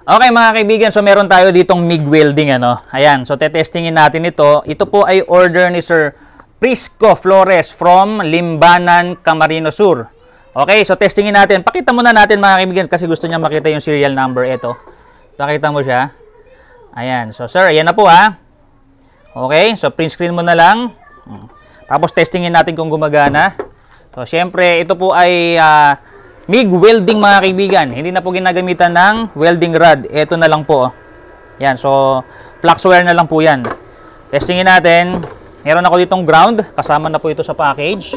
Okay mga kaibigan, so meron tayo ditong MIG welding ano. Ayan, so tetestingin natin ito. Ito po ay order ni Sir Prisco Flores from Limbanan, Camarines Sur. Okay, so testingin natin. Pakita muna natin mga kaibigan kasi gusto niya makita yung serial number. Ito. Pakita mo siya. Ayan, so sir, ayan na po ha. Okay, so print screen mo na lang. Tapos testingin natin kung gumagana. So syempre, ito po ay MIG welding mga kaibigan. Hindi na po ginagamitan ng welding rod. Ito na lang po. Yan. So, flux wire na lang po yan. Testingin natin. Meron ako ditong ground. Kasama na po ito sa package.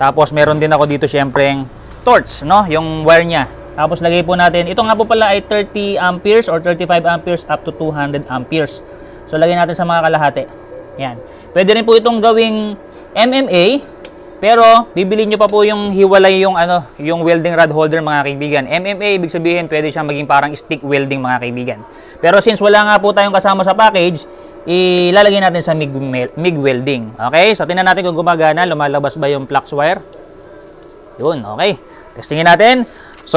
Tapos, meron din ako dito syempre torch, no? Yung wire niya. Tapos, lagay po natin. Ito nga po pala ay 30 amperes or 35 amperes up to 200 amperes. So, lagay natin sa mga kalahati. Yan. Pwede rin po itong gawing MMA. Pero, bibili nyo pa po yung hiwalay yung, yung welding rod holder mga kaibigan. MMA, ibig sabihin, pwede siyang maging parang stick welding mga kaibigan. Pero since wala nga po tayong kasama sa package, ilalagay natin sa MIG welding. Okay? So, tingnan natin kung gumagana. Lumalabas ba yung flux wire? Yun, okay. Testingin natin. So,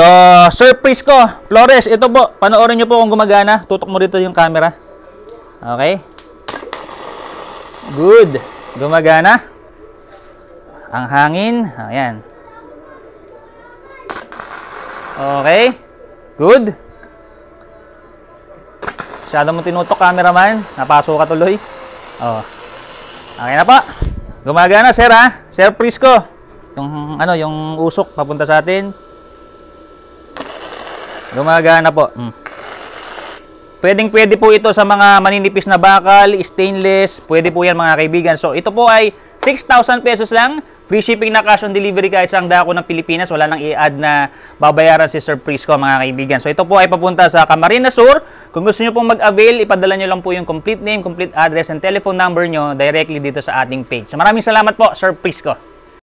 Sir Prisco Flores, ito po. Panoorin nyo po kung gumagana. Tutok mo dito yung camera. Okay? Good. Gumagana. Ang hangin, ayan. Okay. Good. Masyado mo tinutok, cameraman. Napasok ka tuloy. Oh. Okay na po. Gumagana, sir ha. Sir Prisco. Yung, yung usok papunta sa atin. Gumagana po. Pwedeng-pwede po ito sa mga maninipis na bakal, stainless. Pwede po yan mga kaibigan. So, ito po ay 6,000 pesos lang. Free shipping na cash on delivery kahit sa dako ng Pilipinas. Wala nang i-add na babayaran si Sir Prisco mga kaibigan. So ito po ay papunta sa Camarines Sur. Kung gusto nyo pong mag-avail, ipadala nyo lang po yung complete name, complete address, and telephone number nyo directly dito sa ating page. So maraming salamat po, Sir Prisco.